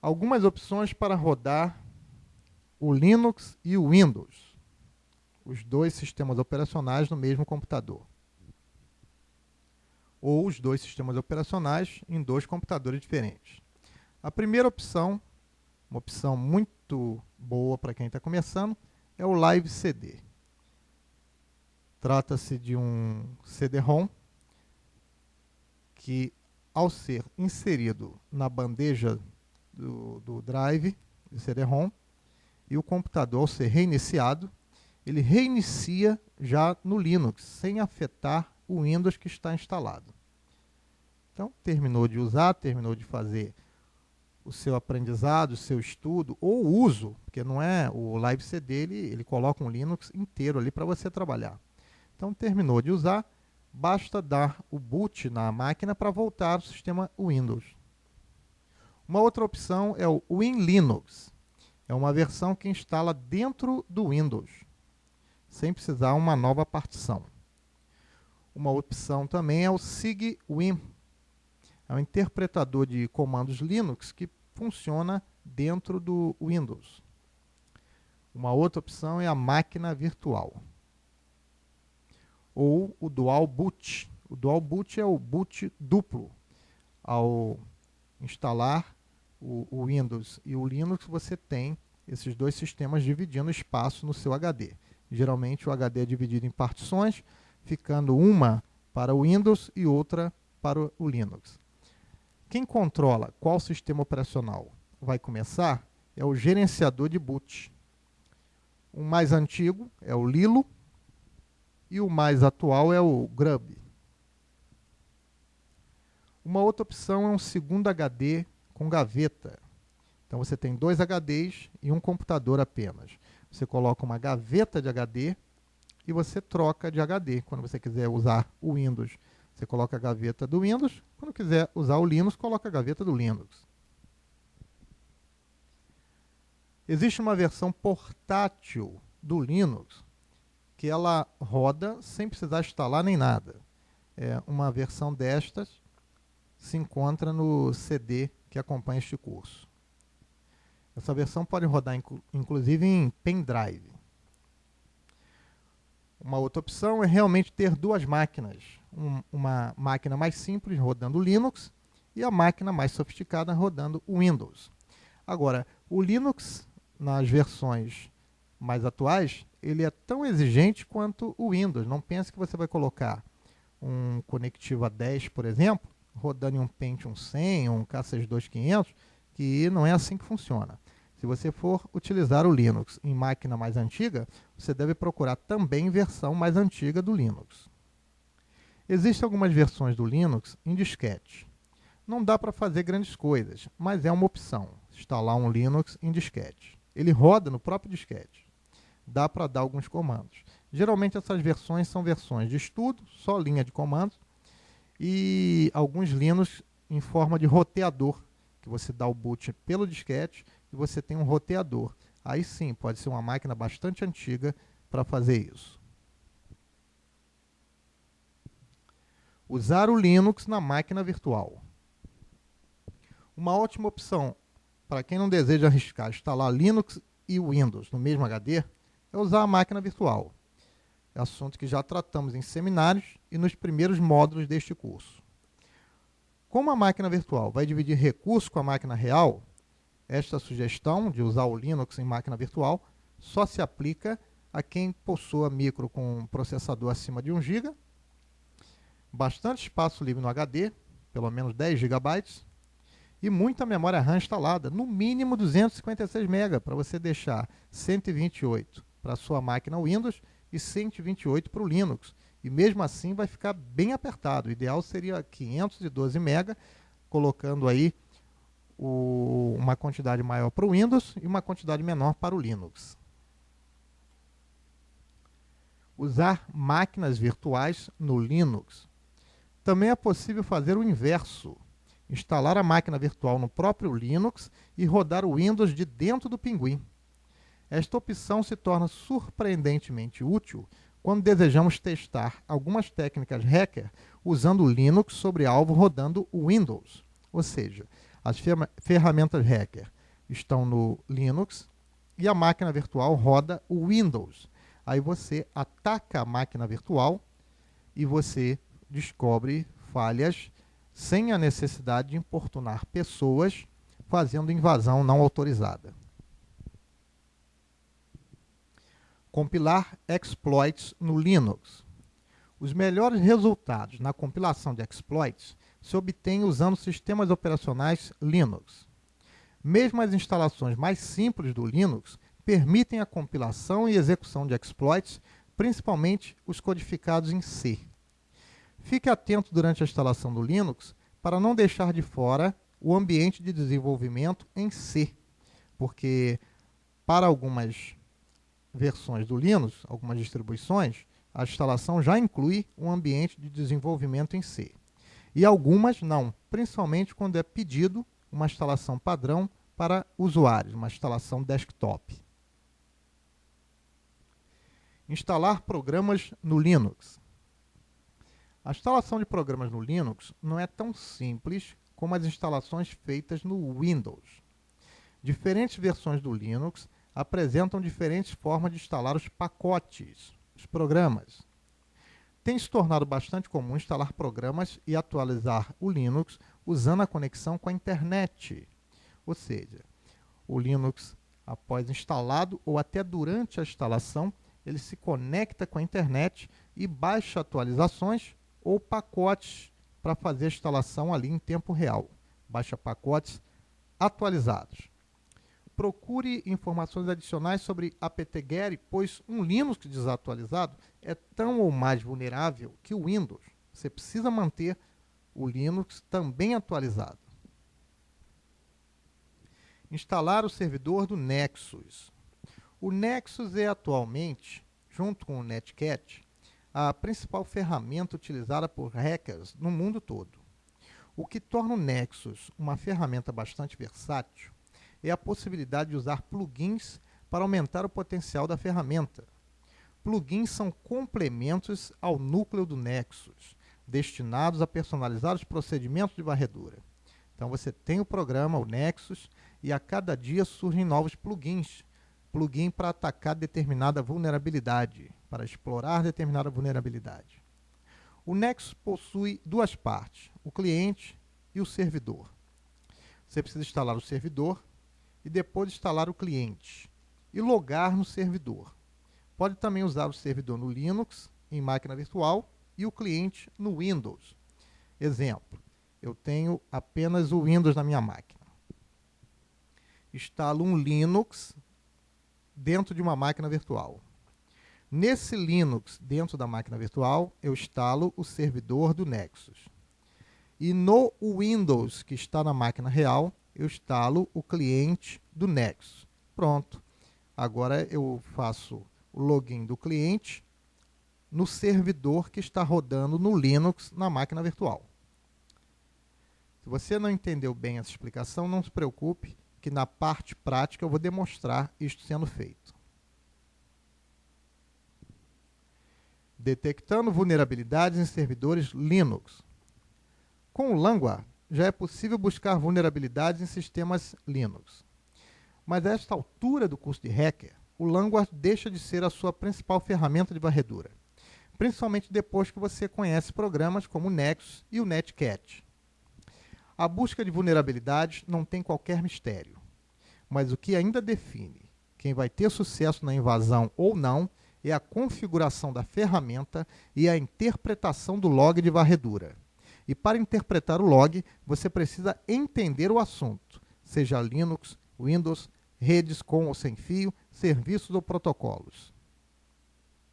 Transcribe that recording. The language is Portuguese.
Algumas opções para rodar o Linux e o Windows, os dois sistemas operacionais no mesmo computador, ou os dois sistemas operacionais em dois computadores diferentes. A primeira opção, uma opção muito boa para quem está começando, é o Live CD. Trata-se de um CD-ROM que, ao ser inserido na bandeja do drive do CD-ROM, e o computador, ao ser reiniciado, ele reinicia já no Linux, sem afetar o Windows que está instalado. Então, terminou de usar, terminou de fazer o seu aprendizado, o seu estudo, ou uso, porque não é o Live CD, ele coloca um Linux inteiro ali para você trabalhar. Então, terminou de usar, basta dar o boot na máquina para voltar ao sistema Windows. Uma outra opção é o WinLinux. É uma versão que instala dentro do Windows, sem precisar uma nova partição. Uma opção também é o SIG-Win. É um interpretador de comandos Linux que funciona dentro do Windows. Uma outra opção é a máquina virtual, ou o Dual Boot. O Dual Boot é o boot duplo. Ao instalar o Windows e o Linux, você tem esses dois sistemas dividindo espaço no seu HD. Geralmente o HD é dividido em partições, ficando uma para o Windows e outra para o Linux. Quem controla qual sistema operacional vai começar é o gerenciador de boot. O mais antigo é o Lilo e o mais atual é o Grub. Uma outra opção é um segundo HD com gaveta. Então você tem dois HDs e um computador apenas. Você coloca uma gaveta de HD e você troca de HD. Quando você quiser usar o Windows, você coloca a gaveta do Windows. Quando quiser usar o Linux, coloca a gaveta do Linux. Existe uma versão portátil do Linux que ela roda sem precisar instalar nem nada. Uma versão destas se encontra no CD que acompanha este curso. Essa versão pode rodar inclusive em pendrive. Uma outra opção é realmente ter duas máquinas. Uma máquina mais simples rodando Linux e a máquina mais sofisticada rodando o Windows. Agora, o Linux, nas versões mais atuais, ele é tão exigente quanto o Windows. Não pense que você vai colocar um Conectiva 10, por exemplo, rodando em um Pentium 100 ou um K62 500, que não é assim que funciona. Se você for utilizar o Linux em máquina mais antiga, você deve procurar também versão mais antiga do Linux. Existem algumas versões do Linux em disquete. Não dá para fazer grandes coisas, mas é uma opção, instalar um Linux em disquete. Ele roda no próprio disquete. Dá para dar alguns comandos. Geralmente essas versões são versões de estudo, só linha de comandos, e alguns Linux em forma de roteador, que você dá o boot pelo disquete e você tem um roteador. Aí sim, pode ser uma máquina bastante antiga para fazer isso. Usar o Linux na máquina virtual. Uma ótima opção para quem não deseja arriscar instalar Linux e Windows no mesmo HD é usar a máquina virtual. É assunto que já tratamos em seminários e nos primeiros módulos deste curso. Como a máquina virtual vai dividir recursos com a máquina real, esta sugestão de usar o Linux em máquina virtual só se aplica a quem possua micro com processador acima de 1 GB, bastante espaço livre no HD, pelo menos 10 GB, e muita memória RAM instalada, no mínimo 256 MB, para você deixar 128 para a sua máquina Windows e 128 para o Linux. E mesmo assim vai ficar bem apertado. O ideal seria 512 MB, colocando aí uma quantidade maior para o Windows e uma quantidade menor para o Linux. Usar máquinas virtuais no Linux. Também é possível fazer o inverso. Instalar a máquina virtual no próprio Linux e rodar o Windows de dentro do Pinguim. Esta opção se torna surpreendentemente útil quando desejamos testar algumas técnicas hacker usando o Linux sobre alvo rodando o Windows. Ou seja, As ferramentas hacker estão no Linux e a máquina virtual roda o Windows. Aí você ataca a máquina virtual e você descobre falhas sem a necessidade de importunar pessoas fazendo invasão não autorizada. Compilar exploits no Linux. Os melhores resultados na compilação de exploits se obtêm usando sistemas operacionais Linux. Mesmo as instalações mais simples do Linux permitem a compilação e execução de exploits, principalmente os codificados em C. Fique atento durante a instalação do Linux para não deixar de fora o ambiente de desenvolvimento em C, porque para algumas versões do Linux, algumas distribuições, a instalação já inclui um ambiente de desenvolvimento em C. E algumas não, principalmente quando é pedido uma instalação padrão para usuários, uma instalação desktop. Instalar programas no Linux. A instalação de programas no Linux não é tão simples como as instalações feitas no Windows. Diferentes versões do Linux apresentam diferentes formas de instalar os pacotes, os programas. Tem se tornado bastante comum instalar programas e atualizar o Linux usando a conexão com a internet. Ou seja, o Linux, após instalado ou até durante a instalação, ele se conecta com a internet e baixa atualizações ou pacotes para fazer a instalação ali em tempo real. Baixa pacotes atualizados. Procure informações adicionais sobre apt-get, pois um Linux desatualizado é tão ou mais vulnerável que o Windows. Você precisa manter o Linux também atualizado. Instalar o servidor do Nexus. O Nexus é atualmente, junto com o Netcat, a principal ferramenta utilizada por hackers no mundo todo. O que torna o Nexus uma ferramenta bastante versátil é a possibilidade de usar plugins para aumentar o potencial da ferramenta. Plugins são complementos ao núcleo do Nexus, destinados a personalizar os procedimentos de varredura. Então você tem o programa, o Nexus, e a cada dia surgem novos plugins. Plugin para atacar determinada vulnerabilidade, para explorar determinada vulnerabilidade. O Nexus possui duas partes, o cliente e o servidor. Você precisa instalar o servidor e depois instalar o cliente e logar no servidor. Pode também usar o servidor no Linux, em máquina virtual, e o cliente no Windows. Exemplo, eu tenho apenas o Windows na minha máquina. Instalo um Linux dentro de uma máquina virtual. Nesse Linux, dentro da máquina virtual, eu instalo o servidor do Nexus. E no Windows, que está na máquina real, eu instalo o cliente do Nexus. Pronto. Agora eu faço o login do cliente no servidor que está rodando no Linux na máquina virtual. Se você não entendeu bem essa explicação, não se preocupe, que na parte prática eu vou demonstrar isto sendo feito. Detectando vulnerabilidades em servidores Linux. Com o Languard, já é possível buscar vulnerabilidades em sistemas Linux. Mas a esta altura do curso de hacker, o Languard deixa de ser a sua principal ferramenta de varredura, principalmente depois que você conhece programas como o Nexus e o Netcat. A busca de vulnerabilidades não tem qualquer mistério, mas o que ainda define quem vai ter sucesso na invasão ou não é a configuração da ferramenta e a interpretação do log de varredura. E para interpretar o log, você precisa entender o assunto, seja Linux, Windows, redes com ou sem fio, serviços ou protocolos.